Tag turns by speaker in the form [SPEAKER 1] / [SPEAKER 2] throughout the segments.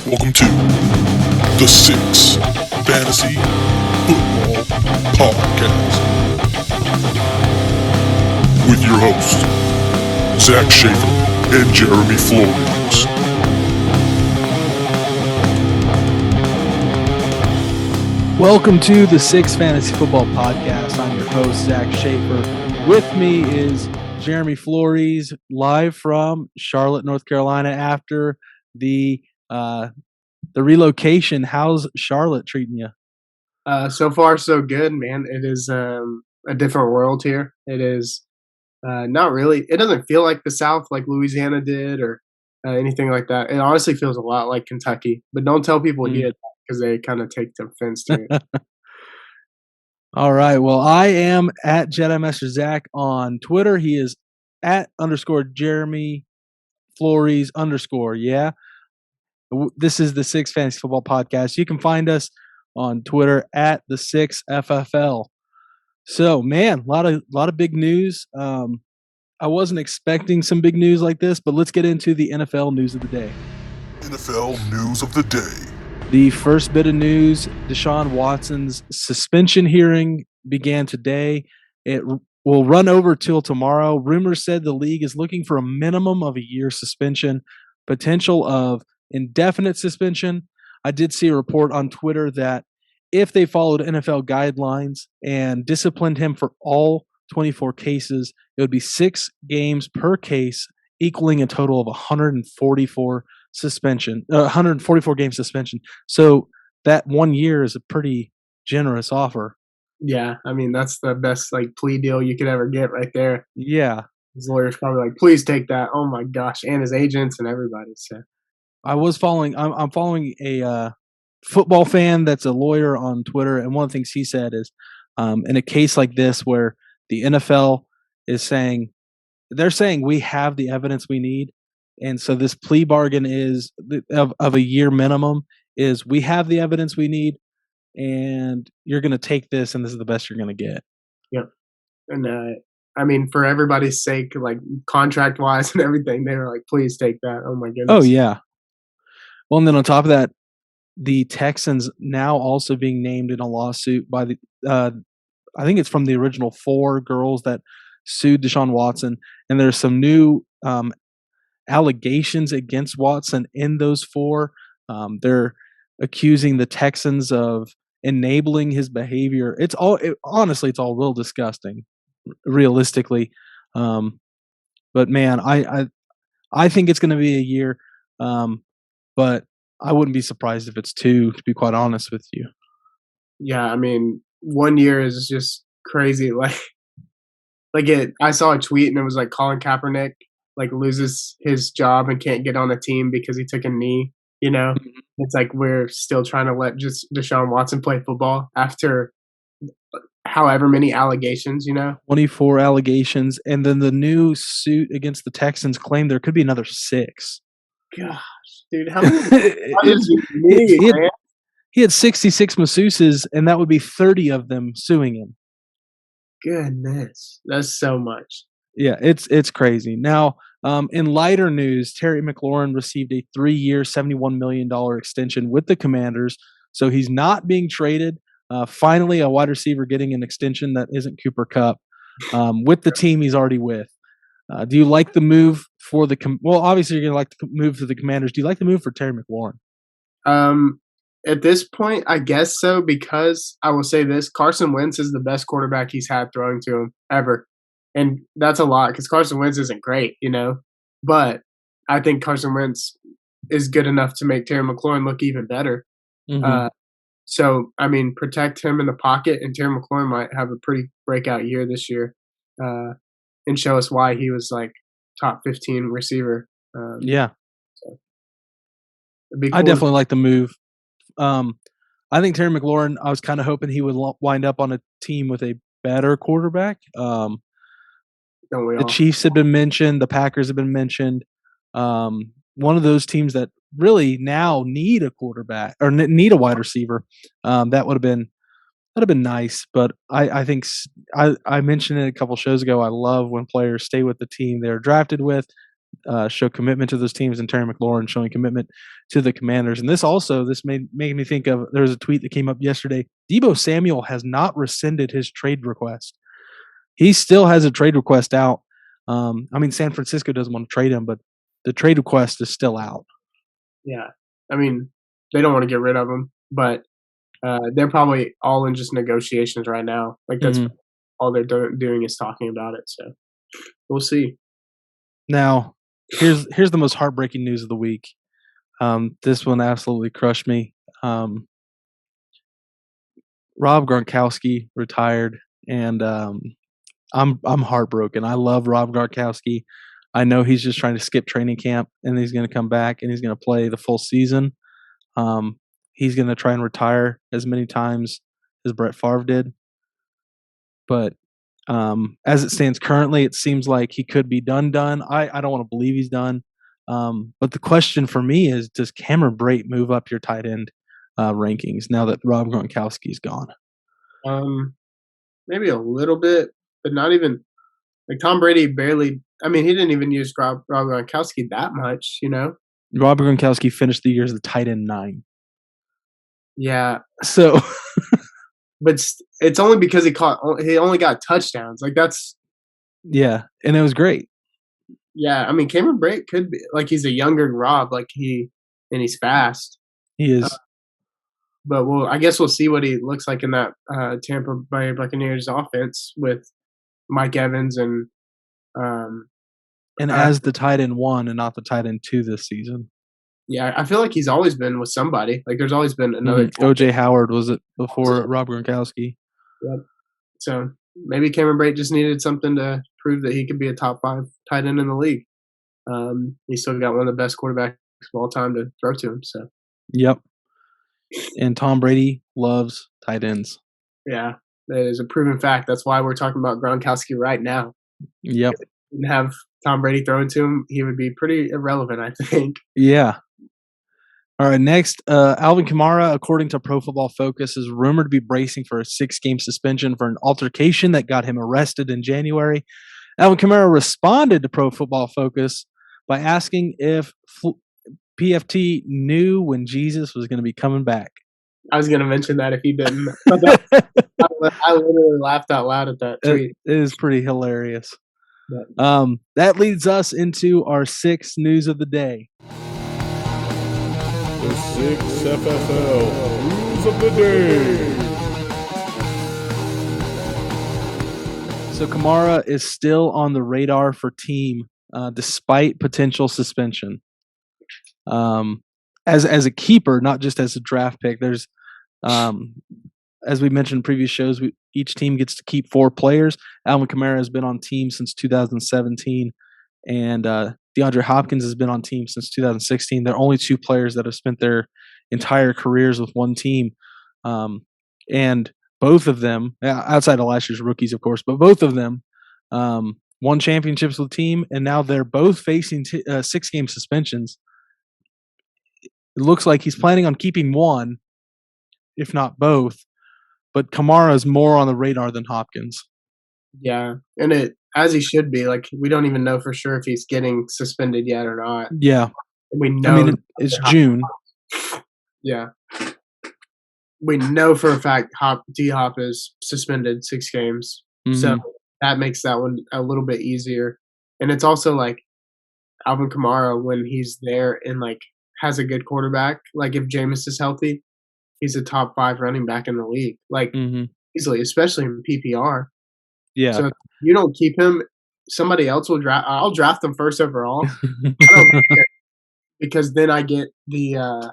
[SPEAKER 1] Welcome to the Six Fantasy Football Podcast with your hosts, Zach Schaefer and Jeremy Flores.
[SPEAKER 2] Welcome to the Six Fantasy Football Podcast. I'm your host, Zach Schaefer. With me is Jeremy Flores, live from Charlotte, North Carolina, after the relocation. How's Charlotte treating you?
[SPEAKER 3] So far, so good, man. It is a different world here. It is not really. It doesn't feel like the South, like Louisiana did, or anything like that. It honestly feels a lot like Kentucky. But don't tell people here because they kind of take offense to it.
[SPEAKER 2] All right. Well, I am at Jedi Master Zach on Twitter. He is at _Jeremy Flores _. Yeah. This is the Six Fantasy Football Podcast. You can find us on Twitter at the 6FFL. So, man, a lot of big news. I wasn't expecting some big news like this, but let's get into the NFL news of the day.
[SPEAKER 1] NFL news of the day.
[SPEAKER 2] The first bit of news, Deshaun Watson's suspension hearing began today. It will run over till tomorrow. Rumors said the league is looking for a minimum of a year suspension, potential of indefinite suspension. I did see a report on Twitter that if they followed NFL guidelines and disciplined him for all 24 cases, it would be 6 games per case, equaling a total of 144 game suspension. So that 1 year is a pretty generous offer.
[SPEAKER 3] Yeah, I mean that's the best plea deal you could ever get right there.
[SPEAKER 2] Yeah,
[SPEAKER 3] his lawyer's probably like, please take that. Oh my gosh, and his agents and everybody. So
[SPEAKER 2] I'm following a football fan that's a lawyer on Twitter, and one of the things he said is, in a case like this where the NFL is saying we have the evidence we need, and so this plea bargain is of a year minimum is we have the evidence we need, and you're going to take this, and this is the best you're going to get.
[SPEAKER 3] Yep, and I mean for everybody's sake, like contract wise and everything, they were like, please take that. Oh my goodness.
[SPEAKER 2] Oh yeah. Well, and then on top of that, the Texans now also being named in a lawsuit by the I think it's from the original 4 girls that sued Deshaun Watson, and there's some new allegations against Watson in those 4. They're accusing the Texans of enabling his behavior. Honestly, it's all real disgusting, realistically. But man, I think it's going to be a year, but I wouldn't be surprised if it's 2, to be quite honest with you.
[SPEAKER 3] Yeah, I mean, 1 year is just crazy. I saw a tweet and it was like Colin Kaepernick loses his job and can't get on a team because he took a knee. You know, It's like we're still trying to let just Deshaun Watson play football after however many allegations.
[SPEAKER 2] 24 allegations, and then the new suit against the Texans claimed there could be another 6.
[SPEAKER 3] Gosh, dude, how many does you need, man?
[SPEAKER 2] He had 66 masseuses, and that would be 30 of them suing him.
[SPEAKER 3] Goodness, that's so much.
[SPEAKER 2] Yeah, it's crazy. Now, in lighter news, Terry McLaurin received a 3-year, $71 million extension with the Commanders, so he's not being traded. Finally, a wide receiver getting an extension that isn't Cooper Kupp with the team he's already with. Do you like the move for well, obviously you're going to like the move for the Commanders. Do you like the move for Terry McLaurin?
[SPEAKER 3] At this point, I guess so, because I will say this, Carson Wentz is the best quarterback he's had throwing to him ever. And that's a lot because Carson Wentz isn't great, but I think Carson Wentz is good enough to make Terry McLaurin look even better.
[SPEAKER 2] Mm-hmm.
[SPEAKER 3] So, I mean, protect him in the pocket, and Terry McLaurin might have a pretty breakout year this year and show us why he was top 15 receiver.
[SPEAKER 2] Yeah.
[SPEAKER 3] So
[SPEAKER 2] cool. I definitely like the move. I think Terry McLaurin, I was kind of hoping he would wind up on a team with a better quarterback. The Chiefs had been mentioned. The Packers have been mentioned. One of those teams that really now need a quarterback or need a wide receiver. That would have been nice. But I think I mentioned it a couple shows ago. I love when players stay with the team they're drafted with. show commitment to those teams, and Terry McLaurin showing commitment to the Commanders. And this made me think of, there was a tweet that came up yesterday. Deebo Samuel has not rescinded his trade request. He still has a trade request out. San Francisco doesn't want to trade him, but the trade request is still out.
[SPEAKER 3] Yeah. I mean, they don't want to get rid of him, but they're probably all in just negotiations right now. Like, that's all they're doing is talking about it. So we'll see.
[SPEAKER 2] Now, here's the most heartbreaking news of the week. This one absolutely crushed me. Rob Gronkowski retired, and I'm heartbroken. I love Rob Gronkowski. I know he's just trying to skip training camp, and he's going to come back and he's going to play the full season. He's going to try and retire as many times as Brett Favre did. But as it stands currently, it seems like he could be done. I don't want to believe he's done. But the question for me is, does Cameron Brate move up your tight end rankings now that Rob Gronkowski's gone?
[SPEAKER 3] Maybe a little bit, but not even. Like, Tom Brady barely. I mean, he didn't even use Rob Gronkowski that much, you know?
[SPEAKER 2] Rob Gronkowski finished the year as the tight end 9.
[SPEAKER 3] Yeah.
[SPEAKER 2] So,
[SPEAKER 3] but it's only because he only got touchdowns. Like, that's.
[SPEAKER 2] Yeah, and it was great.
[SPEAKER 3] Yeah, I mean, Cameron Brate could be, like, he's a younger Rob, and he's fast.
[SPEAKER 2] He is.
[SPEAKER 3] But I guess we'll see what he looks like in that Tampa Bay Buccaneers offense with Mike Evans and
[SPEAKER 2] as the tight end 1 and not the tight end 2 this season.
[SPEAKER 3] Yeah, I feel like he's always been with somebody. Like, there's always been another.
[SPEAKER 2] O.J. Howard was it before Rob Gronkowski.
[SPEAKER 3] Yep. So maybe Cameron Brate just needed something to prove that he could be a top 5 tight end in the league. He's still got one of the best quarterbacks of all time to throw to him. So.
[SPEAKER 2] Yep. And Tom Brady loves tight ends.
[SPEAKER 3] Yeah, that is a proven fact. That's why we're talking about Gronkowski right now.
[SPEAKER 2] Yep.
[SPEAKER 3] If we didn't have Tom Brady throwing to him, he would be pretty irrelevant, I think.
[SPEAKER 2] Yeah. All right, next, Alvin Kamara, according to Pro Football Focus, is rumored to be bracing for a 6-game suspension for an altercation that got him arrested in January. Alvin Kamara responded to Pro Football Focus by asking if PFT knew when Jesus was going to be coming back.
[SPEAKER 3] I was going to mention that if he didn't. I literally laughed out loud at that tweet.
[SPEAKER 2] It is pretty hilarious. Yeah. That leads us into our 6 news of the day.
[SPEAKER 4] The 6 FFL News of the Day.
[SPEAKER 2] So Kamara is still on the radar for team despite potential suspension. As a keeper, not just as a draft pick, there's as we mentioned in previous shows, each team gets to keep 4 players. Alvin Kamara has been on team since 2017, and DeAndre Hopkins has been on team since 2016. They're only 2 players that have spent their entire careers with one team. And both of them, outside of last year's rookies, of course, but both of them won championships with the team, and now they're both facing 6-game suspensions. It looks like he's planning on keeping one, if not both. But Kamara is more on the radar than Hopkins.
[SPEAKER 3] Yeah, and as he should be. Like, we don't even know for sure if he's getting suspended yet or not.
[SPEAKER 2] Yeah.
[SPEAKER 3] We know.
[SPEAKER 2] I mean, it's June.
[SPEAKER 3] Yeah. We know for a fact D-Hop is suspended 6 games. Mm-hmm. So that makes that one a little bit easier. And it's also like Alvin Kamara, when he's there and like has a good quarterback, like if Jameis is healthy, he's a top 5 running back in the league. Like easily, especially in PPR.
[SPEAKER 2] Yeah.
[SPEAKER 3] So if you don't keep him, somebody else will draft. I'll draft him first overall. I don't care, because then I get the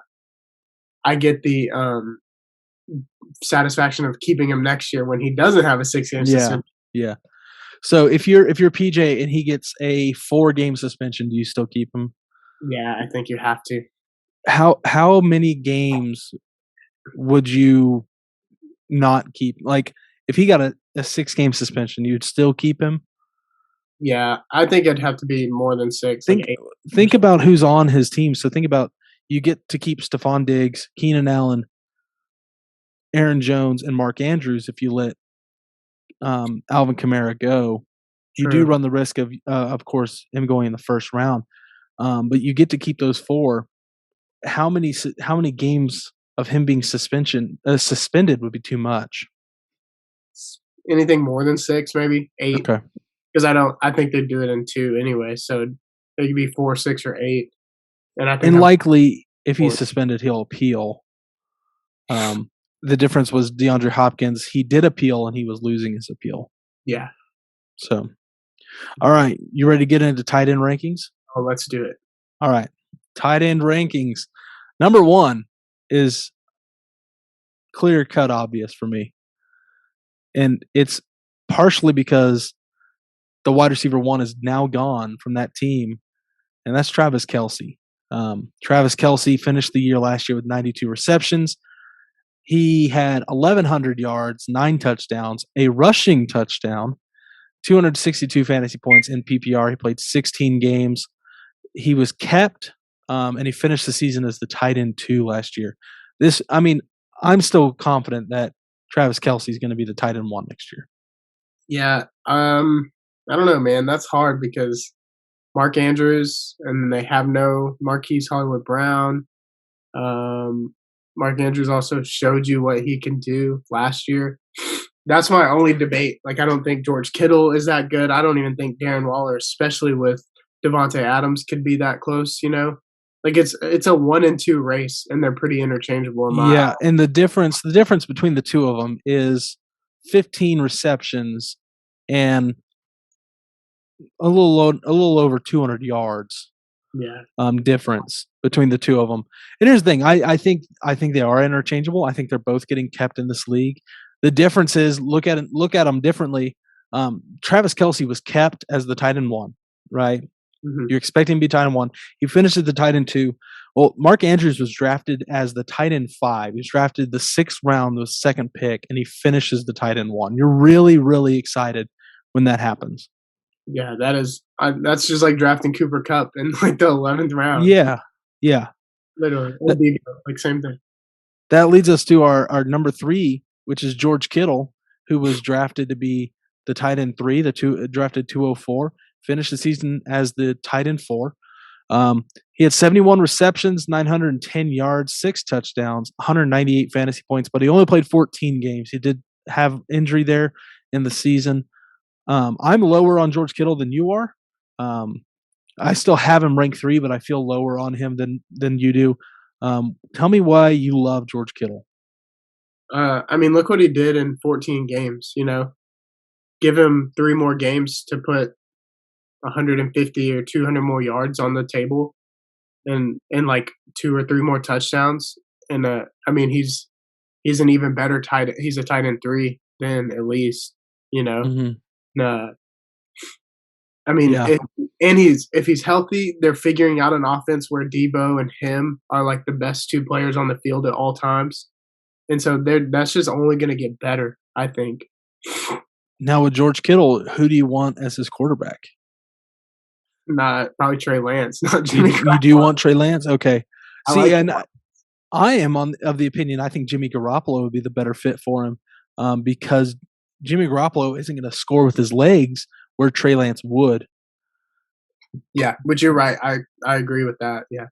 [SPEAKER 3] satisfaction of keeping him next year when he doesn't have a 6-game suspension.
[SPEAKER 2] Yeah. So if you're PJ and he gets a 4-game suspension, do you still keep him?
[SPEAKER 3] Yeah, I think you have to.
[SPEAKER 2] How many games would you not keep? Like, if he got a 6-game suspension, you'd still keep him?
[SPEAKER 3] Yeah, I think it'd have to be more than 6.
[SPEAKER 2] Think about who's on his team. So think about, you get to keep Stephon Diggs, Keenan Allen, Aaron Jones, and Mark Andrews if you let Alvin Kamara go. You do
[SPEAKER 3] True.
[SPEAKER 2] run the risk of course, him going in the first round. But you get to keep those 4. How many games of him being suspended would be too much?
[SPEAKER 3] Anything more than 6, maybe 8,
[SPEAKER 2] Okay.
[SPEAKER 3] because I think they do it in 2 anyway, so it could be 4, 6, or 8, and I think
[SPEAKER 2] And
[SPEAKER 3] I'm
[SPEAKER 2] likely, if he's
[SPEAKER 3] for
[SPEAKER 2] suspended, he'll appeal. The difference was DeAndre Hopkins, he did appeal and he was losing his appeal.
[SPEAKER 3] yeah.
[SPEAKER 2] So, all right, you ready to get into tight end rankings?
[SPEAKER 3] Oh, let's do it.
[SPEAKER 2] All right, tight end rankings. Number 1 is clear cut obvious for me. And it's partially because the wide receiver 1 is now gone from that team, and that's Travis Kelce. Travis Kelce finished the year last year with 92 receptions. He had 1,100 yards, 9 touchdowns, a rushing touchdown, 262 fantasy points in PPR. He played 16 games. He was kept, and he finished the season as the tight end 2 last year. I'm still confident that Travis Kelce is going to be the tight end 1 next year.
[SPEAKER 3] Yeah, I don't know, man. That's hard because Mark Andrews, and they have no Marquise Hollywood Brown. Mark Andrews also showed you what he can do last year. That's my only debate. Like, I don't think George Kittle is that good. I don't even think Darren Waller, especially with Devontae Adams, could be that close. Like it's a 1 and 2 race, and they're pretty interchangeable. In my
[SPEAKER 2] Yeah, and the difference between the two of them is 15 receptions and a little over 200 yards.
[SPEAKER 3] Yeah.
[SPEAKER 2] Difference between the two of them. And here's the thing: I think they are interchangeable. I think they're both getting kept in this league. The difference is look at them differently. Travis Kelce was kept as the tight end 1, right?
[SPEAKER 3] Mhm.
[SPEAKER 2] You're expecting him to be tight end 1. He finished as the tight end 2. Well, Mark Andrews was drafted as the tight end 5. He was drafted the 6th round, the 2nd pick, and he finishes the tight end 1. You're really, really excited when that happens.
[SPEAKER 3] Yeah, that's just like drafting Cooper Kupp in like the 11th round.
[SPEAKER 2] Yeah, yeah.
[SPEAKER 3] Literally, like same thing.
[SPEAKER 2] That leads us to our number 3, which is George Kittle, who was drafted to be the tight end 3, drafted 204, finished the season as the tight end 4. He had 71 receptions, 910 yards, 6 touchdowns, 198 fantasy points, but he only played 14 games. He did have injury there in the season. I'm lower on George Kittle than you are. I still have him ranked 3, but I feel lower on him than you do. Tell me why you love George Kittle.
[SPEAKER 3] I mean, look what he did in 14 games. Give him 3 more games to put 150 or 200 more yards on the table, and like 2 or 3 more touchdowns. And I mean, he's an even better tight. He's a tight end 3 then at least.
[SPEAKER 2] Mhm.
[SPEAKER 3] I mean,
[SPEAKER 2] Yeah.
[SPEAKER 3] if he's healthy, they're figuring out an offense where Debo and him are like the best 2 players on the field at all times, and so that's just only going to get better, I think.
[SPEAKER 2] Now with George Kittle, who do you want as his quarterback?
[SPEAKER 3] Not probably Trey Lance, not
[SPEAKER 2] You,
[SPEAKER 3] Jimmy.
[SPEAKER 2] you do want Trey Lance? Okay.
[SPEAKER 3] I
[SPEAKER 2] See,
[SPEAKER 3] like
[SPEAKER 2] and I am of the opinion I think Jimmy Garoppolo would be the better fit for him, because Jimmy Garoppolo isn't going to score with his legs where Trey Lance would.
[SPEAKER 3] Yeah, but you're right. I agree with that. Yeah.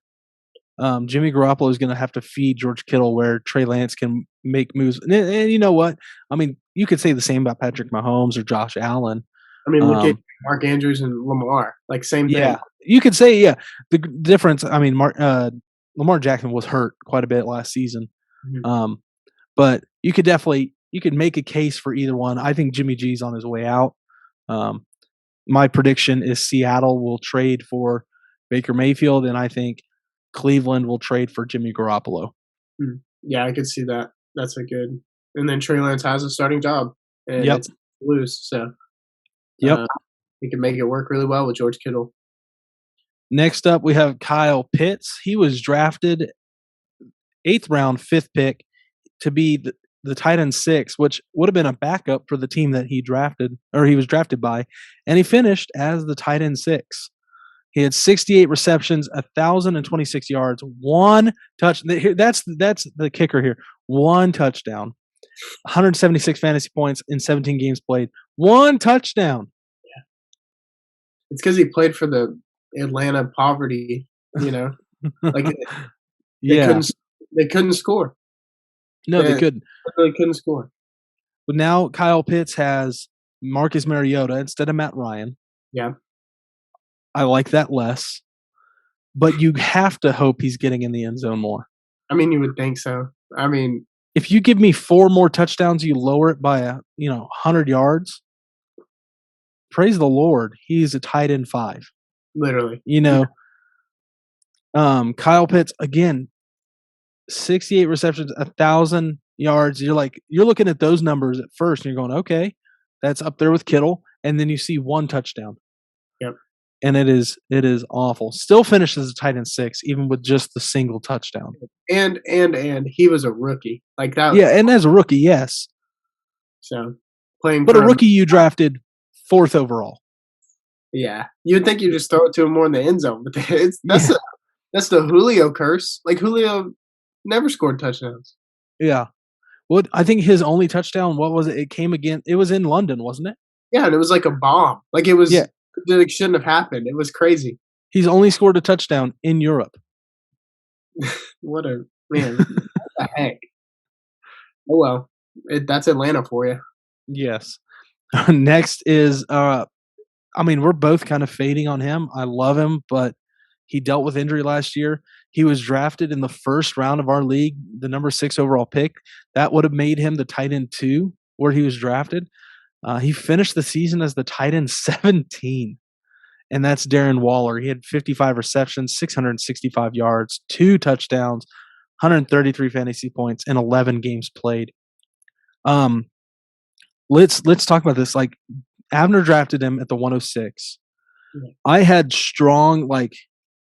[SPEAKER 2] Jimmy Garoppolo is going to have to feed George Kittle where Trey Lance can make moves. And you know what? I mean, you could say the same about Patrick Mahomes or Josh Allen.
[SPEAKER 3] I mean, look at Mark Andrews and Lamar. Like, same thing.
[SPEAKER 2] Yeah, you could say, yeah. The difference, I mean, Lamar Jackson was hurt quite a bit last season.
[SPEAKER 3] Mhm.
[SPEAKER 2] But you could make a case for either one. I think Jimmy G's on his way out. My prediction is Seattle will trade for Baker Mayfield, and I think Cleveland will trade for Jimmy Garoppolo.
[SPEAKER 3] Yeah, I could see that. That's a good. And then Trey Lance has a starting job, and
[SPEAKER 2] Yep.
[SPEAKER 3] it's loose, so
[SPEAKER 2] Yep.
[SPEAKER 3] he can make it work really well with George Kittle.
[SPEAKER 2] Next up, we have Kyle Pitts. He was drafted 8th round, 5th pick to be the tight end 6, which would have been a backup for the team that he was drafted by, and he finished as the tight end 6. He had 68 receptions, 1,026 yards, 1 touch. That's the kicker here. 1 touchdown, 176 fantasy points in 17 games played. 1 touchdown.
[SPEAKER 3] It's because he played for the Atlanta Poverty. Like they
[SPEAKER 2] Yeah.
[SPEAKER 3] couldn't score.
[SPEAKER 2] No, they
[SPEAKER 3] They
[SPEAKER 2] couldn't.
[SPEAKER 3] really couldn't score.
[SPEAKER 2] But now Kyle Pitts has Marcus Mariota instead of Matt Ryan.
[SPEAKER 3] Yeah.
[SPEAKER 2] I like that less. But you have to hope he's getting in the end zone more.
[SPEAKER 3] I mean, you would think so. I mean,
[SPEAKER 2] If you give me 4 more touchdowns, you lower it by 100 yards. Praise the Lord, he's a tight end 5.
[SPEAKER 3] literally.
[SPEAKER 2] Kyle Pitts again, 68 receptions, 1,000 yards. You're looking at those numbers at first, and you're going, okay, that's up there with Kittle, and then you see 1 touchdown.
[SPEAKER 3] Yep.
[SPEAKER 2] And it is awful. Still finishes a tight end 6, even with just the single touchdown.
[SPEAKER 3] And he was a rookie. Like that.
[SPEAKER 2] Yeah, and as a rookie, yes,
[SPEAKER 3] So playing
[SPEAKER 2] but
[SPEAKER 3] for
[SPEAKER 2] a rookie you drafted 4th overall.
[SPEAKER 3] Yeah. You'd think you just throw it to him more in the end zone, but that's the Julio curse. Like Julio never scored touchdowns.
[SPEAKER 2] Yeah. Well, I think his only touchdown, what was it? It came again. It was in London, wasn't it?
[SPEAKER 3] Yeah, and it was like a bomb. Like it was
[SPEAKER 2] Yeah.
[SPEAKER 3] it shouldn't have happened. It was crazy.
[SPEAKER 2] He's only scored a touchdown in Europe.
[SPEAKER 3] What a man. What the heck? Oh well. That's Atlanta for you.
[SPEAKER 2] Yes. Next is we're both kind of fading on him. I love him, but he dealt with injury last year. He was drafted in the first round of our league, the number 6 overall pick. That would have made him the tight end 2 where he was drafted. He finished the season as the tight end 17, and that's Darren Waller. He had 55 receptions, 665 yards, 2 touchdowns, 133 fantasy points, and 11 games played. Let's talk about this. Like, Abner drafted him at the 106.
[SPEAKER 3] Yeah.
[SPEAKER 2] I had strong,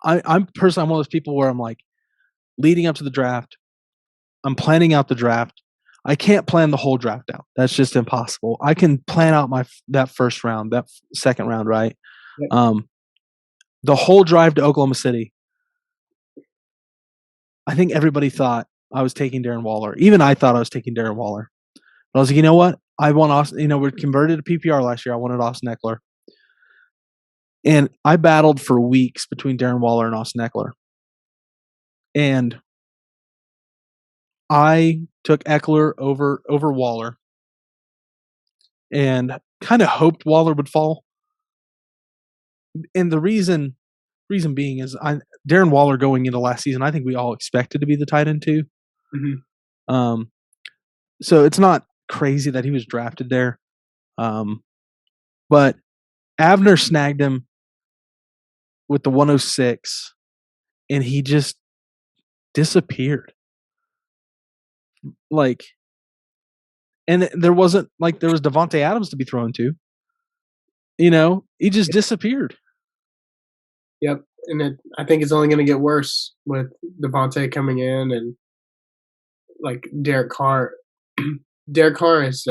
[SPEAKER 2] I'm personally, I'm one of those people where I'm like, leading up to the draft, I'm planning out the draft. I can't plan the whole draft out. That's just impossible. I can plan out that first round, that second round, right?
[SPEAKER 3] Yep.
[SPEAKER 2] The whole drive to Oklahoma City, I think everybody thought I was taking Darren Waller. Even I thought I was taking Darren Waller. But I was like, you know what? I want Austin. We're converted to PPR last year. I wanted Austin Eckler. And I battled for weeks between Darren Waller and Austin Eckler. And I took Eckler over Waller and kind of hoped Waller would fall. And the reason being is Darren Waller going into last season, I think we all expected to be the tight end 2.
[SPEAKER 3] Mm-hmm.
[SPEAKER 2] So it's not crazy that he was drafted there. But Abner snagged him with the 106, and he just disappeared. And there was Devontae Adams to be thrown to. He just disappeared.
[SPEAKER 3] Yep. And I think it's only going to get worse with Devontae coming in and like Derek Carr. Derek Carr is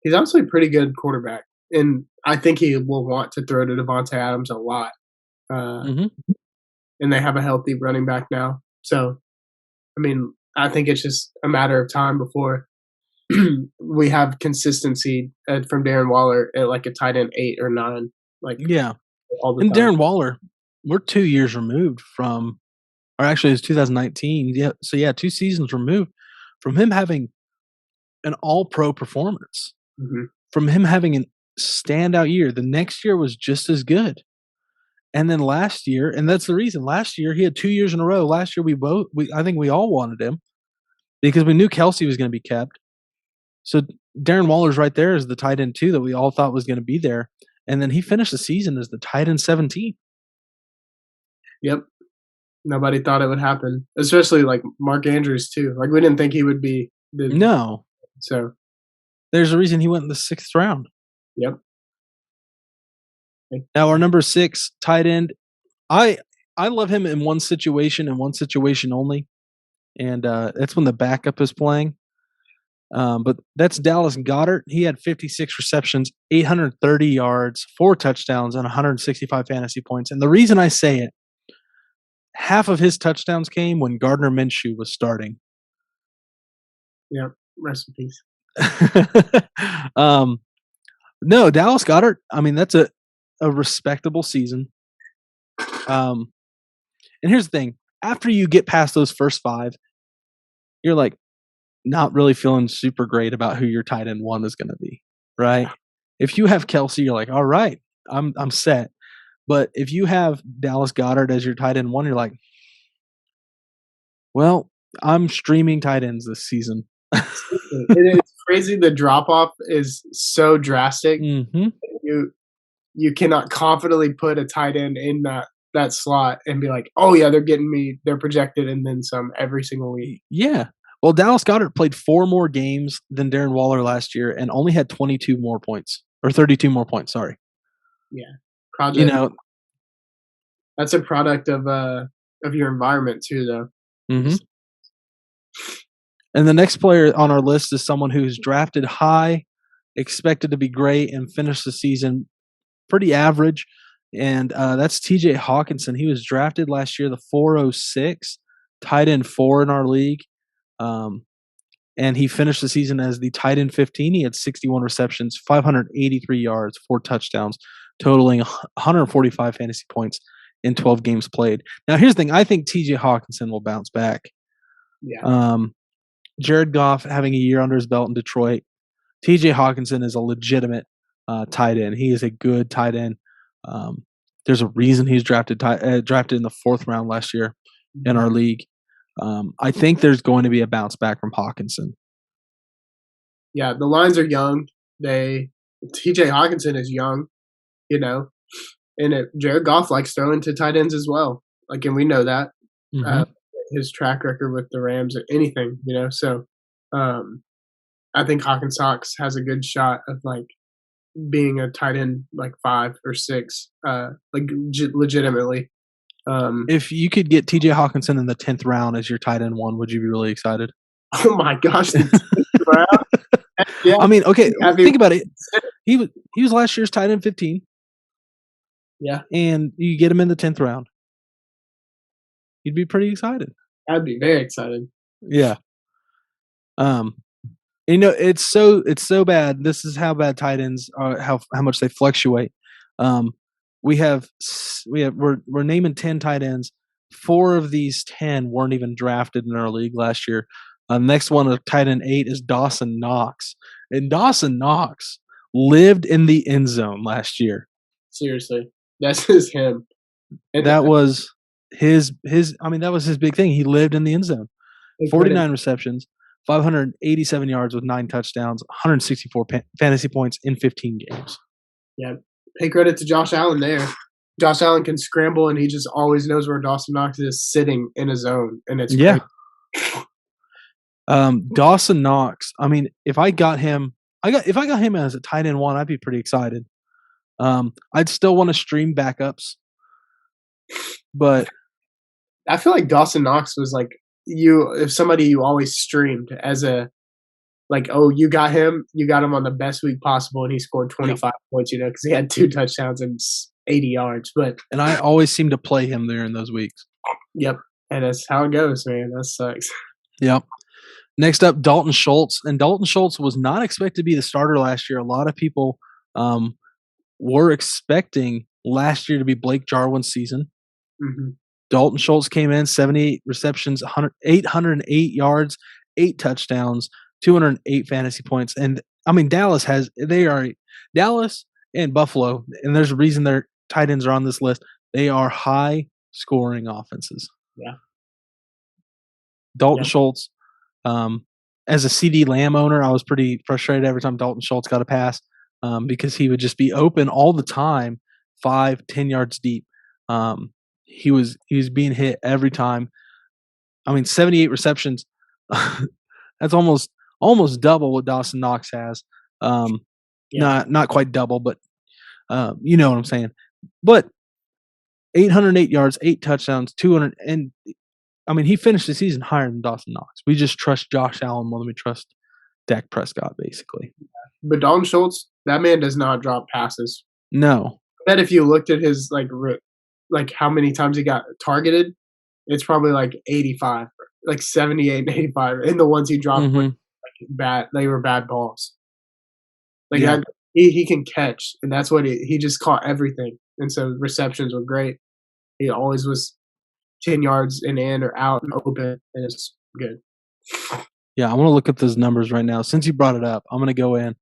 [SPEAKER 3] he's honestly a pretty good quarterback, and I think he will want to throw to Devontae Adams a lot.
[SPEAKER 2] Mm-hmm.
[SPEAKER 3] And they have a healthy running back now, so I mean, I think it's just a matter of time before we have consistency from Darren Waller at like a tight end 8 or 9. Like
[SPEAKER 2] yeah,
[SPEAKER 3] all the
[SPEAKER 2] and
[SPEAKER 3] time.
[SPEAKER 2] Darren Waller, we're 2 years removed from, or actually it's 2019. Yeah, so 2 seasons removed from him having an all-pro performance,
[SPEAKER 3] Mm-hmm.
[SPEAKER 2] from him having a standout year. The next year was just as good. And then last year, and that's the reason, last year he had 2 years in a row. Last year I think we all wanted him because we knew Kelsey was going to be kept. So Darren Waller's right there as the tight end 2 that we all thought was going to be there. And then he finished the season as the tight end 17.
[SPEAKER 3] Yep. Nobody thought it would happen, especially like Mark Andrews too. Like we didn't think he would be.
[SPEAKER 2] No.
[SPEAKER 3] So
[SPEAKER 2] there's a reason he went in the 6th round.
[SPEAKER 3] Yep.
[SPEAKER 2] Now our number 6 tight end, I love him in one situation and one situation only, and that's when the backup is playing. But that's Dallas Goedert. He had 56 receptions, 830 yards, 4 touchdowns, and 165 fantasy points. And the reason I say it, half of his touchdowns came when Gardner Minshew was starting.
[SPEAKER 3] Yep. Rest in peace.
[SPEAKER 2] No, Dallas Goedert. I mean, that's a respectable season. And here's the thing: after you get past those first 5, you're like not really feeling super great about who your tight end 1 is going to be, right? If you have Kelsey, you're like, all right, I'm set. But if you have Dallas Goedert as your tight end 1, you're like, well, I'm streaming tight ends this season.
[SPEAKER 3] It's crazy. The drop off is so drastic.
[SPEAKER 2] Mm-hmm.
[SPEAKER 3] You cannot confidently put a tight end in that slot and be like, oh yeah, they're projected and then some every single week.
[SPEAKER 2] Yeah. Well, Dallas Goedert played 4 more games than Darren Waller last year and only had 22 more points or 32 more points. Sorry.
[SPEAKER 3] Yeah. Project.
[SPEAKER 2] You know,
[SPEAKER 3] that's a product of your environment too, though.
[SPEAKER 2] Mm-hmm. And the next player on our list is someone who's drafted high, expected to be great, and finished the season pretty average. And that's TJ Hawkinson. He was drafted last year, the 406, tight end 4 in our league. And he finished the season as the tight end 15. He had 61 receptions, 583 yards, 4 touchdowns, totaling 145 fantasy points in 12 games played. Now, here's the thing. I think TJ Hawkinson will bounce back.
[SPEAKER 3] Yeah.
[SPEAKER 2] Jared Goff having a year under his belt in Detroit. TJ Hawkinson is a legitimate tight end. He is a good tight end. There's a reason he's drafted in the 4th round last year in our league. I think there's going to be a bounce back from Hawkinson.
[SPEAKER 3] Yeah, the Lions are young. TJ Hawkinson is young, and Jared Goff likes throwing to tight ends as well. And we know that.
[SPEAKER 2] Mm-hmm.
[SPEAKER 3] His track record with the Rams or anything, So, I think Hawkins has a good shot of being a tight end 5 or 6, legitimately.
[SPEAKER 2] If you could get TJ Hawkinson in the 10th round as your tight end 1, would you be really excited?
[SPEAKER 3] Oh my gosh! Yeah.
[SPEAKER 2] I mean, okay, think about it. He was last year's tight end 15.
[SPEAKER 3] Yeah,
[SPEAKER 2] and you get him in the 10th round. You'd be pretty excited.
[SPEAKER 3] I'd be very excited.
[SPEAKER 2] Yeah. It's so bad. This is how bad tight ends are. How much they fluctuate. We're naming 10 tight ends. 4 of these 10 weren't even drafted in our league last year. Next one, tight end 8, is Dawson Knox, and Dawson Knox lived in the end zone last year.
[SPEAKER 3] Seriously, that's just him.
[SPEAKER 2] And that was his. I mean, that was his big thing. He lived in the end zone. 49 receptions, 587 yards with 9 touchdowns, 164 fantasy points in 15 games.
[SPEAKER 3] Yeah, pay credit to Josh Allen there. Josh Allen can scramble, and he just always knows where Dawson Knox is sitting in a zone, and it's
[SPEAKER 2] great. Dawson Knox. I mean, if I got him as a tight end 1, I'd be pretty excited. I'd still want to stream backups, but
[SPEAKER 3] I feel like Dawson Knox was if somebody you always streamed as you got him on the best week possible, and he scored 25 points, because he had 2 touchdowns and 80 yards.
[SPEAKER 2] And I always seem to play him there in those weeks.
[SPEAKER 3] Yep, and that's how it goes, man. That sucks.
[SPEAKER 2] Yep. Next up, Dalton Schultz. And Dalton Schultz was not expected to be the starter last year. A lot of people were expecting last year to be Blake Jarwin's season.
[SPEAKER 3] Mm-hmm. Dalton
[SPEAKER 2] Schultz came in, 78 receptions, 808 yards, 8 touchdowns, 208 fantasy points. And, I mean, Dallas and Buffalo, and there's a reason their tight ends are on this list. They are high-scoring offenses.
[SPEAKER 3] Yeah.
[SPEAKER 2] Dalton Schultz. As a CD Lamb owner, I was pretty frustrated every time Dalton Schultz got a pass because he would just be open all the time, 5-10 yards deep. He was being hit every time. I mean, 78 receptions. That's almost double what Dawson Knox has. Not quite double, but you know what I'm saying. But 808 yards, 8 touchdowns, 200, and I mean, he finished the season higher than Dawson Knox. We just trust Josh Allen more than we trust Dak Prescott, basically.
[SPEAKER 3] But Dalton Schultz, that man does not drop passes.
[SPEAKER 2] No.
[SPEAKER 3] I bet if you looked at his how many times he got targeted, it's probably 85, 78 and 85. And the ones he dropped were bad. They were bad balls. he can catch, and that's what he just caught everything. And so receptions were great. He always was 10 yards and in or out and open, and it's good.
[SPEAKER 2] Yeah, I want to look up those numbers right now. Since you brought it up, I'm going to go in.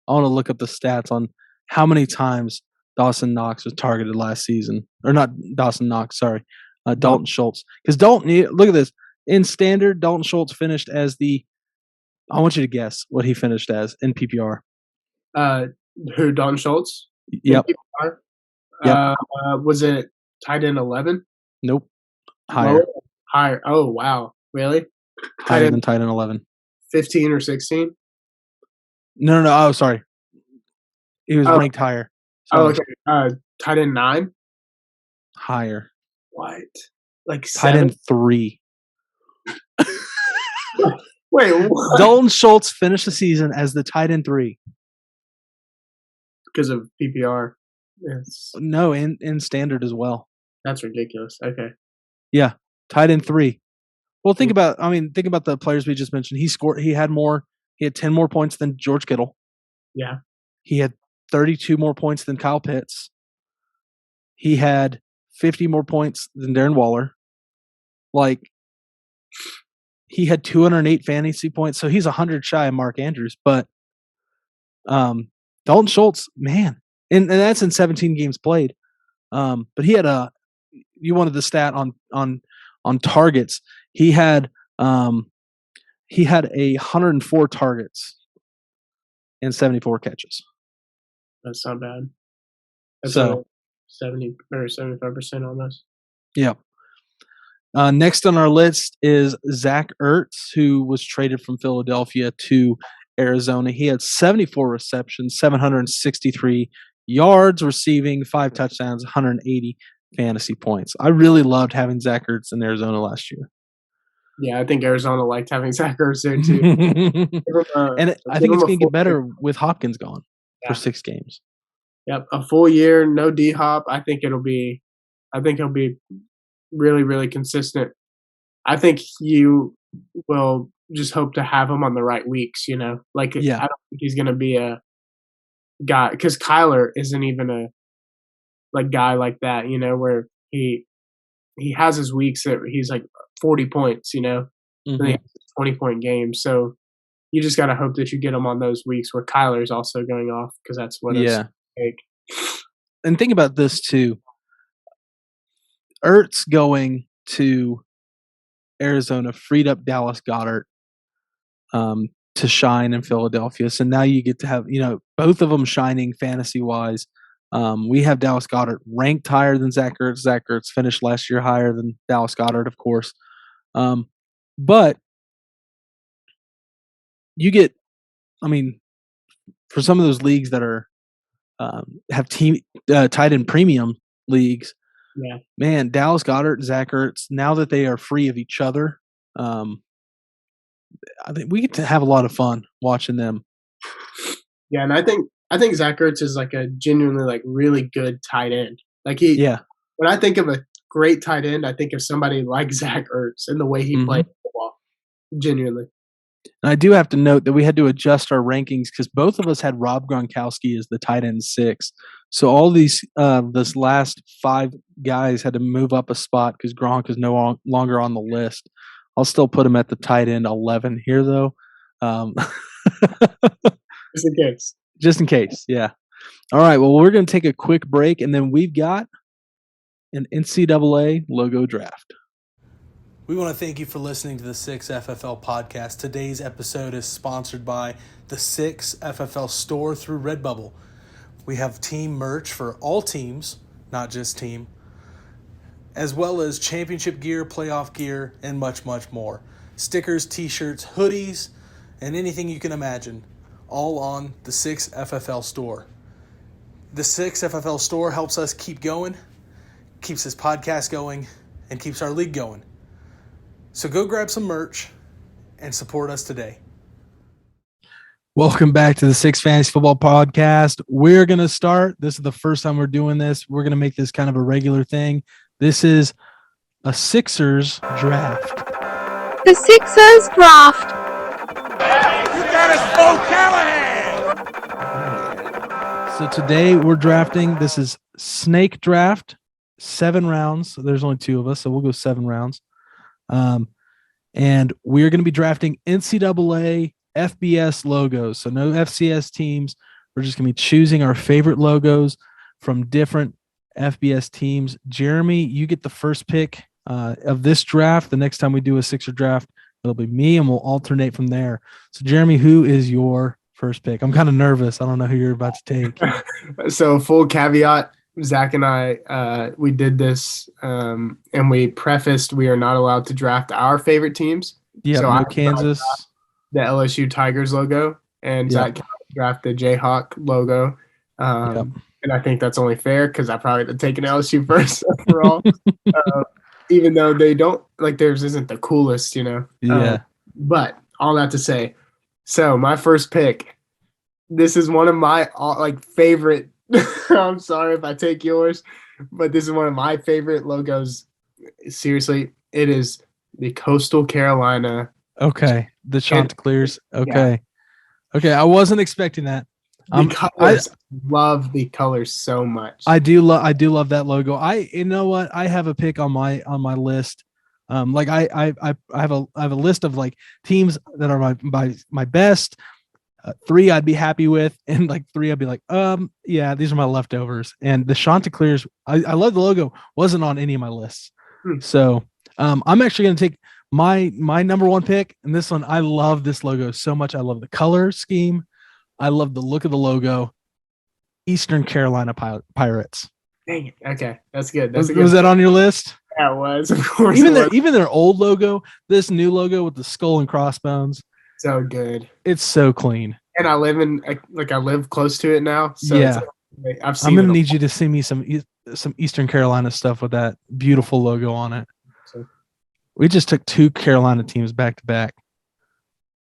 [SPEAKER 2] I want to look up the stats on how many times Dawson Knox was targeted last season. Or not Dawson Knox, sorry. Dalton Schultz. Because look at this. In standard, Dalton Schultz finished as I want you to guess what he finished as in PPR.
[SPEAKER 3] Who, Dalton Schultz?
[SPEAKER 2] Yep.
[SPEAKER 3] Yep. Was it tight end 11?
[SPEAKER 2] Nope. Higher.
[SPEAKER 3] Lower? Higher. Oh, wow. Really?
[SPEAKER 2] Higher than tight end 11.
[SPEAKER 3] 15 or 16?
[SPEAKER 2] No. Oh, sorry. He was ranked higher. Sorry.
[SPEAKER 3] Oh, okay. Tight end 9?
[SPEAKER 2] Higher.
[SPEAKER 3] What? Like
[SPEAKER 2] tight
[SPEAKER 3] 7?
[SPEAKER 2] end 3.
[SPEAKER 3] Wait, what?
[SPEAKER 2] Dalton Schultz finished the season as the tight end 3.
[SPEAKER 3] Because of PPR. Yes.
[SPEAKER 2] No, in standard as well.
[SPEAKER 3] That's ridiculous. Okay.
[SPEAKER 2] Yeah, tight end 3. Well, think about the players we just mentioned. He had 10 more points than George Kittle.
[SPEAKER 3] Yeah.
[SPEAKER 2] He had 32 more points than Kyle Pitts. He had 50 more points than Darren Waller. Like, he had 208 fantasy points, so he's 100 shy of Mark Andrews. But Dalton Schultz, man, and that's in 17 games played. But he had you wanted the stat on targets. He had 104 targets and 74 catches.
[SPEAKER 3] That's not bad. That's
[SPEAKER 2] So
[SPEAKER 3] 70 or 75% almost.
[SPEAKER 2] Yeah. Next on our list is Zach Ertz, who was traded from Philadelphia to Arizona. He had 74 receptions, 763 yards receiving, 5 touchdowns, 180 fantasy points. I really loved having Zach Ertz in Arizona last year.
[SPEAKER 3] Yeah, I think Arizona liked having Zach Ertz there too.
[SPEAKER 2] And I think it's going to get better with Hopkins gone for 6 games.
[SPEAKER 3] Yep, a full year, no D Hop. I think he'll be really, really consistent. I think you will just hope to have him on the right weeks. I don't think he's going to be a guy, because Kyler isn't even a guy like that. Where he has his weeks that he's like 40 points. And he has a 20-point game. So you just got to hope that you get him on those weeks where Kyler's also going off, because that's what it's like.
[SPEAKER 2] And think about this too. Ertz going to Arizona freed up Dallas Goedert to shine in Philadelphia. So now you get to have, both of them shining fantasy-wise. We have Dallas Goedert ranked higher than Zach Ertz. Zach Ertz finished last year higher than Dallas Goedert, of course. But you get, for some of those leagues that are have tight end premium leagues,
[SPEAKER 3] yeah,
[SPEAKER 2] man, Dallas Goedert and Zach Ertz, now that they are free of each other, I think we get to have a lot of fun watching them.
[SPEAKER 3] Yeah, and I think Zach Ertz is like a genuinely really good tight end. When I think of a great tight end, I think of somebody like Zach Ertz and the way he played football. Genuinely.
[SPEAKER 2] And I do have to note that we had to adjust our rankings because both of us had Rob Gronkowski as the tight end 6. So all these this last 5 guys had to move up a spot because Gronk is no longer on the list. I'll still put him at the tight end 11 here, though.
[SPEAKER 3] Just in case.
[SPEAKER 2] Just in case, yeah. All right, well, we're going to take a quick break, and then we've got an NCAA logo draft. We want to thank you for listening to the 6FFL podcast. Today's episode is sponsored by the 6FFL store through Redbubble. We have team merch for all teams, not just team, as well as championship gear, playoff gear, and much, much more. Stickers, t-shirts, hoodies, and anything you can imagine, all on the 6FFL store. The 6FFL store helps us keep going, keeps this podcast going, and keeps our league going. So go grab some merch and support us today. Welcome back to the 6 Fantasy Football Podcast. We're going to start. This is the first time we're doing this. We're going to make this kind of a regular thing. This is a Sixers draft.
[SPEAKER 5] The Sixers draft.
[SPEAKER 4] You got us, Bo Callahan!
[SPEAKER 2] So today we're drafting. This is snake draft, 7 rounds. So there's only 2 of us, so we'll go 7 rounds. And we're going to be drafting NCAA FBS logos. So no FCS teams. We're just going to be choosing our favorite logos from different FBS teams. Jeremy, you get the first pick of this draft. The next time we do a Sixer draft, it'll be me, and we'll alternate from there. So, Jeremy, who is your first pick? I'm kind of nervous. I don't know who you're about to take.
[SPEAKER 3] So full caveat, Zach and I, we did this and we prefaced we are not allowed to draft our favorite teams.
[SPEAKER 2] Yeah,
[SPEAKER 3] So
[SPEAKER 2] no
[SPEAKER 3] I
[SPEAKER 2] Kansas.
[SPEAKER 3] the LSU Tigers logo, and
[SPEAKER 2] Yep.
[SPEAKER 3] Zach drafted the Jayhawk logo.
[SPEAKER 2] Yep.
[SPEAKER 3] And I think that's only fair because I probably would have taken LSU first overall. Even though they don't, like, theirs isn't the coolest,
[SPEAKER 2] Yeah.
[SPEAKER 3] But all that to say, so my first pick, this is one of my favorite. I'm sorry if I take yours, but this is one of my favorite logos. Seriously, it is the Coastal Carolina.
[SPEAKER 2] Okay. The Chanticleers. Okay. Okay. I wasn't expecting that.
[SPEAKER 3] The colors, love the colors so much.
[SPEAKER 2] I do love that logo. You know what? I have a pick on my list. Like I have a list of like teams that are my best. 3 I'd be happy with, and like 3 I'd be like, yeah, these are my leftovers. And the Chanticleers, I love the logo. Wasn't on any of my lists. So I'm actually gonna take my number 1 pick, and this one, I love this logo so much. I love the color scheme. I love the look of the logo. Eastern Carolina Pirates.
[SPEAKER 3] Dang it. Okay, that's good.
[SPEAKER 2] Was that on your list?
[SPEAKER 3] That was, of course.
[SPEAKER 2] Even their old logo, this new logo with the skull and crossbones,
[SPEAKER 3] so good.
[SPEAKER 2] it's so clean.
[SPEAKER 3] And I live close to it now. So
[SPEAKER 2] Yeah.
[SPEAKER 3] I've seen.
[SPEAKER 2] I'm gonna
[SPEAKER 3] it
[SPEAKER 2] need you to send me some Eastern Carolina stuff with that beautiful logo on it.
[SPEAKER 3] So-
[SPEAKER 2] We just took 2 Carolina teams back to back,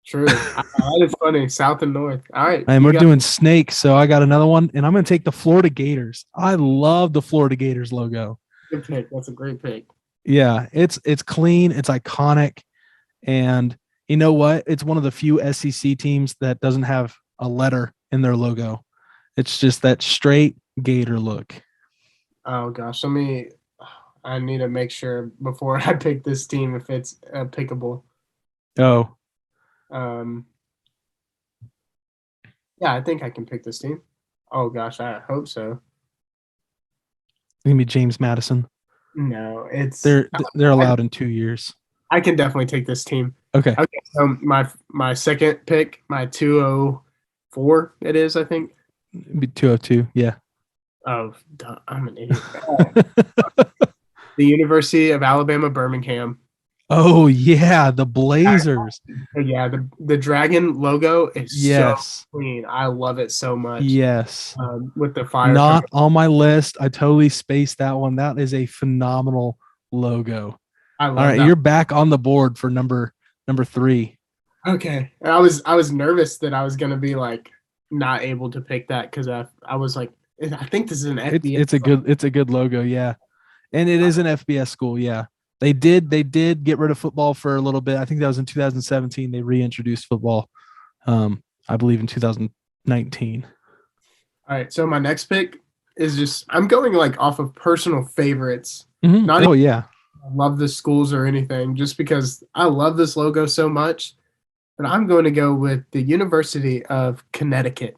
[SPEAKER 3] True. That is funny. South and North. All right.
[SPEAKER 2] and we're doing snake. So I got another one, and I'm gonna take the Florida Gators. I love the Florida Gators logo.
[SPEAKER 3] Good pick. That's a great pick.
[SPEAKER 2] Yeah, it's clean, it's iconic, and you know what? It's one of the few SEC teams that doesn't have a letter in their logo. It's just that straight Gator look.
[SPEAKER 3] Oh gosh, I need to make sure before I pick this team if it's pickable.
[SPEAKER 2] Oh,
[SPEAKER 3] Yeah, I think I can pick this team. Oh gosh, I hope so.
[SPEAKER 2] it's gonna be James Madison.
[SPEAKER 3] No, it's
[SPEAKER 2] They're allowed in 2 years.
[SPEAKER 3] I can definitely take this team.
[SPEAKER 2] Okay.
[SPEAKER 3] Okay, so my second pick, my 204, it is, I think.
[SPEAKER 2] It'd be 202. Yeah.
[SPEAKER 3] Oh, duh, I'm an idiot. The University of Alabama, Birmingham.
[SPEAKER 2] Oh yeah, the Blazers.
[SPEAKER 3] Yeah, the dragon logo is
[SPEAKER 2] Yes.
[SPEAKER 3] so clean. I love it so much.
[SPEAKER 2] Yes.
[SPEAKER 3] With the fire.
[SPEAKER 2] Not on my list. I totally spaced that one. That is a phenomenal logo.
[SPEAKER 3] I love
[SPEAKER 2] All right,
[SPEAKER 3] that.
[SPEAKER 2] you're back on the board for number 3.
[SPEAKER 3] Okay. I was nervous that I was gonna be like not able to pick that because I was like, I think this is an FBS.
[SPEAKER 2] It's a good logo, yeah. And it is an FBS school, yeah. They did get rid of football for a little bit. I think that was in 2017. They reintroduced football. I believe in 2019.
[SPEAKER 3] All right. So my next pick is just I'm going like off of personal favorites.
[SPEAKER 2] Mhm.
[SPEAKER 3] Not
[SPEAKER 2] Oh yeah.
[SPEAKER 3] I love the schools or anything, just because I love this logo so much. But I'm going to go with the University of Connecticut.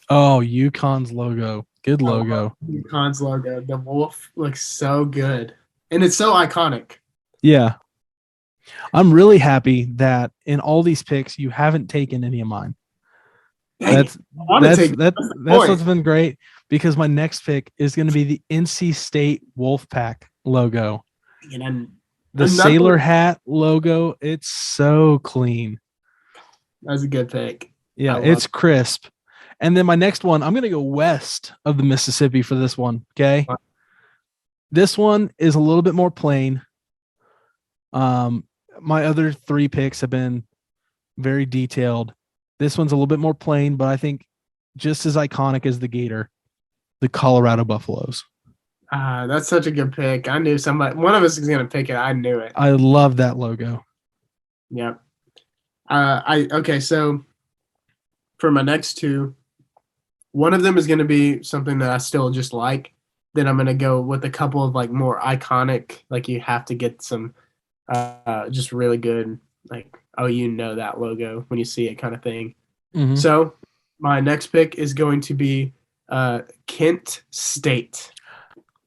[SPEAKER 2] Oh, UConn's logo. Good logo.
[SPEAKER 3] UConn's logo. The wolf looks so good. And it's so iconic.
[SPEAKER 2] Yeah. I'm really happy that in all these picks you haven't taken any of mine.
[SPEAKER 3] Dang it. I wanna
[SPEAKER 2] That's
[SPEAKER 3] take-
[SPEAKER 2] that's
[SPEAKER 3] the point.
[SPEAKER 2] what's been great, because my next pick is going to be the NC State Wolfpack logo.
[SPEAKER 3] And then
[SPEAKER 2] The
[SPEAKER 3] Another-
[SPEAKER 2] sailor hat logo, it's so clean.
[SPEAKER 3] that's a good pick.
[SPEAKER 2] Yeah,
[SPEAKER 3] I love
[SPEAKER 2] it's crisp. And then my next one, I'm going to go west of the Mississippi for this one, okay? This one is a little bit more plain. My other 3 picks have been very detailed. This one's a little bit more plain, but I think just as iconic as the Gator, the Colorado Buffaloes.
[SPEAKER 3] That's such a good pick. I knew one of us is going to pick it. I knew it.
[SPEAKER 2] I love that logo.
[SPEAKER 3] Yep. Okay, so for my next 2, one of them is going to be something that I still just like. Then I'm going to go with a couple of like more iconic, like you have to get some just really good, like, oh, you know that logo when you see it kind of thing.
[SPEAKER 2] Mhm.
[SPEAKER 3] So my next pick is going to be Kent State.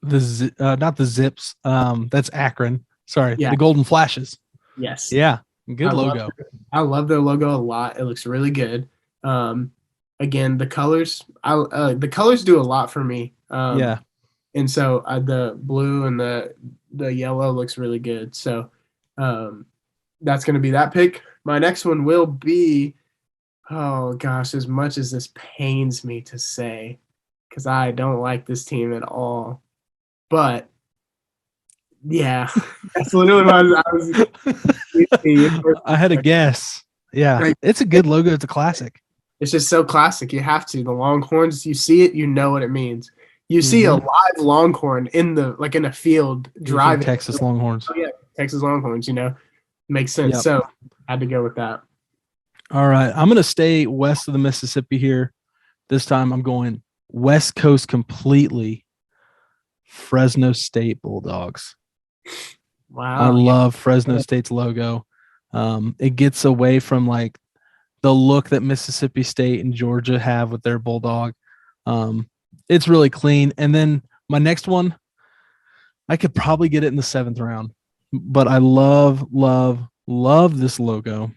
[SPEAKER 2] Not the Zips. That's Akron. Sorry,
[SPEAKER 3] Yeah.
[SPEAKER 2] the Golden Flashes.
[SPEAKER 3] Yes.
[SPEAKER 2] Yeah, good
[SPEAKER 3] I
[SPEAKER 2] logo.
[SPEAKER 3] love their logo a lot. It looks really good. Again, the colors, the colors do a lot for me.
[SPEAKER 2] Yeah,
[SPEAKER 3] And so the blue and the yellow looks really good. So that's going to be that pick. My next one will be, oh gosh, as much as this pains me to say, because I don't like this team at all. But yeah, that's literally what I was.
[SPEAKER 2] I had a guess. Yeah,
[SPEAKER 3] Right.
[SPEAKER 2] it's a good logo. It's a classic.
[SPEAKER 3] It's just so classic. You have to. The Longhorns, you see it, you know what it means. You see a live Longhorn in a field driving.
[SPEAKER 2] Texas Longhorns.
[SPEAKER 3] Oh, yeah, Texas Longhorns, makes sense.
[SPEAKER 2] Yep.
[SPEAKER 3] So I had to go with that.
[SPEAKER 2] All right, I'm going to stay west of the Mississippi here. This time I'm going West Coast completely. Fresno State Bulldogs.
[SPEAKER 3] Wow.
[SPEAKER 2] I love Fresno State's logo. It gets away from like the look that Mississippi State and Georgia have with their Bulldog. It's really clean. And then my next one, I could probably get it in the 7th round, but I love this logo.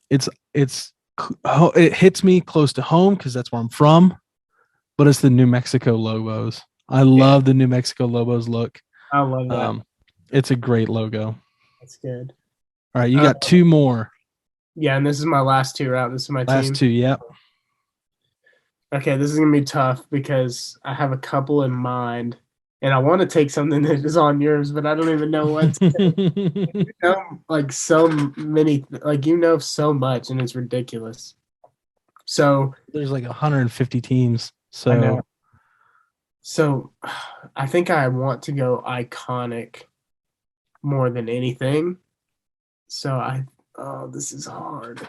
[SPEAKER 2] It hits me close to home because that's where I'm from, but it's the New Mexico Lobos. I love the New Mexico Lobos look.
[SPEAKER 3] I love that.
[SPEAKER 2] It's a great logo.
[SPEAKER 3] That's good.
[SPEAKER 2] All right, you got 2 more.
[SPEAKER 3] Yeah, and this is my last 2 route. This is my
[SPEAKER 2] Last
[SPEAKER 3] team.
[SPEAKER 2] 2, yep.
[SPEAKER 3] Okay, this is going to be tough because I have a couple in mind, and I want to take something that is on yours, but I don't even know what to take. Like so many, like so much, and it's ridiculous. So
[SPEAKER 2] there's like 150 teams. So
[SPEAKER 3] I know. So I think I want to go iconic more than anything. So this is hard.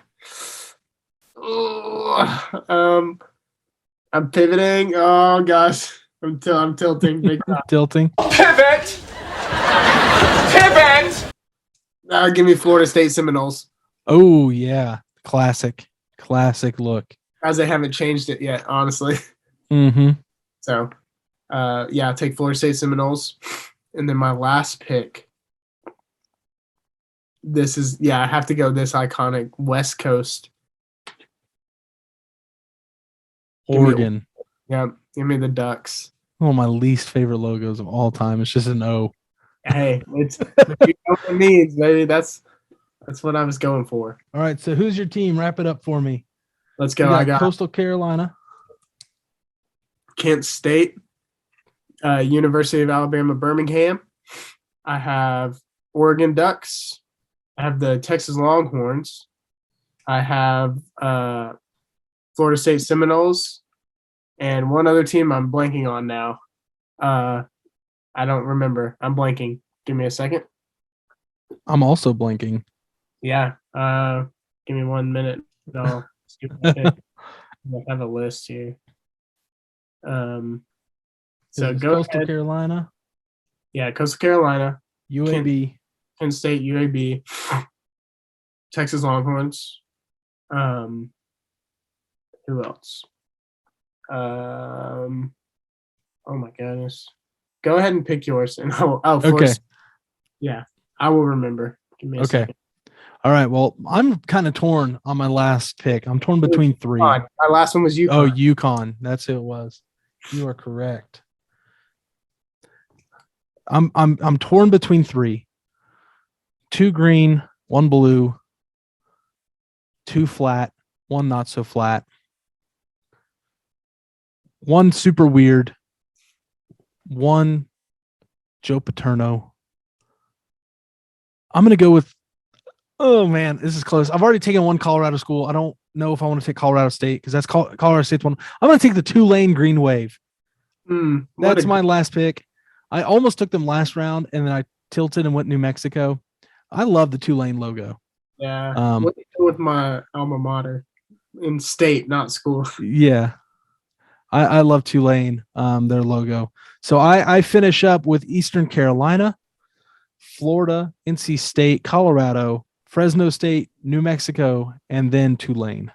[SPEAKER 3] I'm pivoting. Oh gosh, I'm tilting big time.
[SPEAKER 2] Tilting.
[SPEAKER 6] Pivot! Pivot!
[SPEAKER 3] Give me Florida State Seminoles.
[SPEAKER 2] Oh yeah, classic look.
[SPEAKER 3] As they haven't changed it yet, honestly.
[SPEAKER 2] Mm-hmm.
[SPEAKER 3] So, I'll take Florida State Seminoles, and then my last pick. I have to go this iconic West Coast.
[SPEAKER 2] Oregon.
[SPEAKER 3] Give me the Ducks.
[SPEAKER 2] One of my least favorite logos of all time. It's just an O.
[SPEAKER 3] Hey, it's you know what it means, baby. That's what I was going for.
[SPEAKER 2] All right, so who's your team? Wrap it up for me.
[SPEAKER 3] Let's go.
[SPEAKER 2] I
[SPEAKER 3] I got
[SPEAKER 2] Coastal Carolina,
[SPEAKER 3] Kent State, University of Alabama, Birmingham. I have Oregon Ducks. I have the Texas Longhorns. I have Florida State Seminoles, and one other team I'm blanking on now. I don't remember. I'm blanking. Give me a second.
[SPEAKER 2] I'm also blanking.
[SPEAKER 3] Yeah. Give me 1 minute. No. I have a list here. So go
[SPEAKER 2] Coastal
[SPEAKER 3] ahead.
[SPEAKER 2] Carolina,
[SPEAKER 3] Yeah, Coastal Carolina,
[SPEAKER 2] UAB,
[SPEAKER 3] Penn State, UAB, Texas Longhorns. Who else? Oh my goodness. Go ahead and pick yours, and
[SPEAKER 2] Okay.
[SPEAKER 3] Yeah, I will remember. Give me a second.
[SPEAKER 2] All right. Well, I'm kind of torn on my last pick. I'm torn between 3.
[SPEAKER 3] My last one was UConn.
[SPEAKER 2] Oh, UConn. That's who it was. You are correct. I'm torn between 3. 2 green, 1 blue, 2 flat, 1 not so flat, 1 super weird, 1 Joe Paterno. I'm going to go with, oh man, this is close. I've already taken 1 Colorado school. I don't know if I want to take Colorado State because that's Colorado State's one. I'm going to take the Tulane Green Wave. That's my last pick. I almost took them last round, and then I tilted and went New Mexico. I love the Tulane logo.
[SPEAKER 3] Yeah. What do you do with my alma mater in state, not school?
[SPEAKER 2] Yeah. I love Tulane, their logo. So I finish up with Eastern Carolina, Florida, NC State, Colorado, Fresno State, New Mexico, and then Tulane.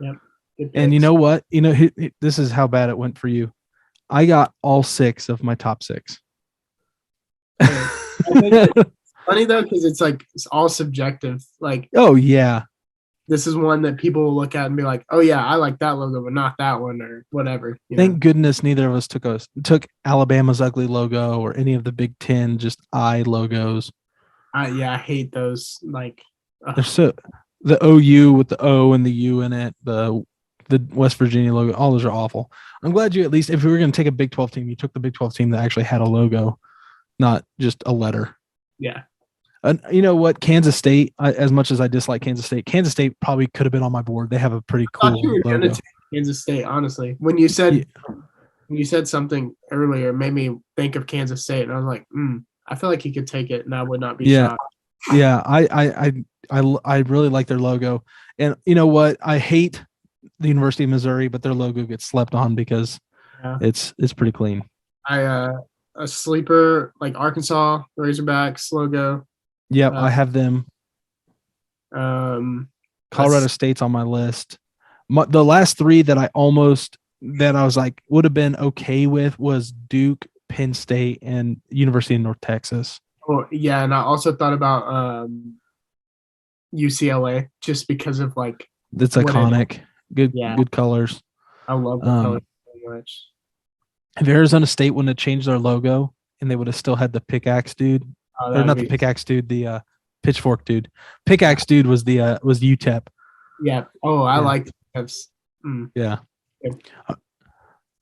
[SPEAKER 3] Yep. Good
[SPEAKER 2] And you
[SPEAKER 3] picks.
[SPEAKER 2] know what? This is how bad it went for you. I got all 6 of my top 6.
[SPEAKER 3] I think it's funny though, because it's all subjective. Like
[SPEAKER 2] Oh yeah.
[SPEAKER 3] this is one that people will look at and be like, "Oh yeah, I like that logo, but not that one," or whatever.
[SPEAKER 2] Thank goodness neither of us took Alabama's ugly logo or any of the Big Ten just I logos.
[SPEAKER 3] I hate those. Like,
[SPEAKER 2] They're so the OU with the O and the U in it, the West Virginia logo, all those are awful. I'm glad you at least, if we were going to take a Big 12 team, you took the Big 12 team that actually had a logo, not just a letter.
[SPEAKER 3] yeah,
[SPEAKER 2] And you know what? Kansas State, as much as I dislike Kansas State probably could have been on my board. They have a pretty
[SPEAKER 3] I
[SPEAKER 2] cool
[SPEAKER 3] thought you were
[SPEAKER 2] logo.
[SPEAKER 3] gonna take Kansas State. Honestly, when you said
[SPEAKER 2] Yeah.
[SPEAKER 3] when you said something earlier, it made me think of Kansas State, and I was like, I feel like he could take it, and I would not be
[SPEAKER 2] Yeah.
[SPEAKER 3] shocked.
[SPEAKER 2] Yeah, I really like their logo. And you know what? I hate the University of Missouri, but their logo gets slept on because
[SPEAKER 3] Yeah.
[SPEAKER 2] it's pretty clean.
[SPEAKER 3] A sleeper like Arkansas Razorbacks logo.
[SPEAKER 2] Yep, I have them.
[SPEAKER 3] Um,
[SPEAKER 2] Colorado State's on my list. The last 3 that I was like would have been okay with was Duke, Penn State, and University of North Texas.
[SPEAKER 3] oh, yeah, and I also thought about UCLA just because of like
[SPEAKER 2] That's
[SPEAKER 3] What it-
[SPEAKER 2] iconic. Good
[SPEAKER 3] Yeah.
[SPEAKER 2] good colors.
[SPEAKER 3] I love the color so much.
[SPEAKER 2] If Arizona State wouldn't have changed their logo and they would have still had the pickaxe dude,
[SPEAKER 3] Oh,
[SPEAKER 2] or
[SPEAKER 3] that'd
[SPEAKER 2] not the
[SPEAKER 3] be-
[SPEAKER 2] pickaxe dude, the pitchfork dude. Pickaxe dude was the was UTEP.
[SPEAKER 3] Yeah. Oh, I
[SPEAKER 2] Yeah.
[SPEAKER 3] like that's.
[SPEAKER 2] Yeah.
[SPEAKER 3] Good.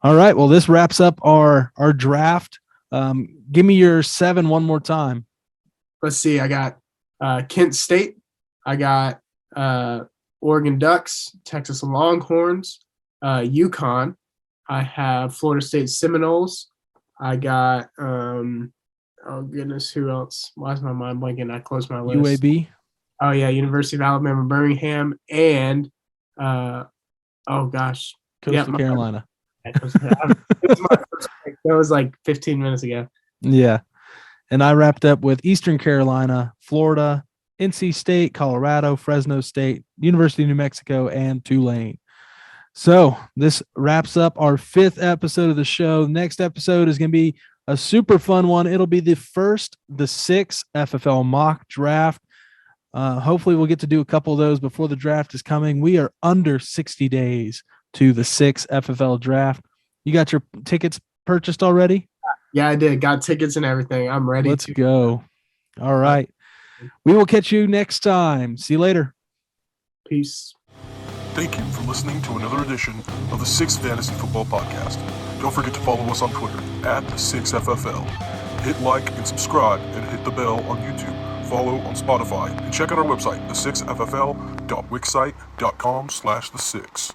[SPEAKER 2] All right. Well, this wraps up our draft. Give me your 7 one more time.
[SPEAKER 3] Let's see. I got Kent State. I got Oregon Ducks, Texas Longhorns, UConn. I have Florida State Seminoles. I got oh goodness, who else? Why is my mind blanking? I closed my list.
[SPEAKER 2] UAB.
[SPEAKER 3] Oh yeah, University of Alabama Birmingham and oh gosh,
[SPEAKER 2] Coastal
[SPEAKER 3] my-
[SPEAKER 2] Carolina.
[SPEAKER 3] it was my first pick. That was like 15 minutes ago.
[SPEAKER 2] Yeah. And I wrapped up with Eastern Carolina, Florida, NC State, Colorado, Fresno State, University of New Mexico, and Tulane. So this wraps up our 5th episode of the show. Next episode is going to be a super fun one. It'll be the 6th FFL mock draft. Hopefully we'll get to do a couple of those before the draft is coming. We are under 60 days to the 6th FFL draft. You got your tickets purchased already?
[SPEAKER 3] Yeah, I did. Got tickets and everything. I'm ready.
[SPEAKER 2] Let's go. All right. We will catch you next time. See you later.
[SPEAKER 3] Peace.
[SPEAKER 1] Thank you for listening to another edition of the 6 Fantasy Football Podcast. Don't forget to follow us on Twitter @6FFL. Hit like and subscribe and hit the bell on YouTube. Follow on Spotify and check out our website, the6FFL.wixsite.com/the6.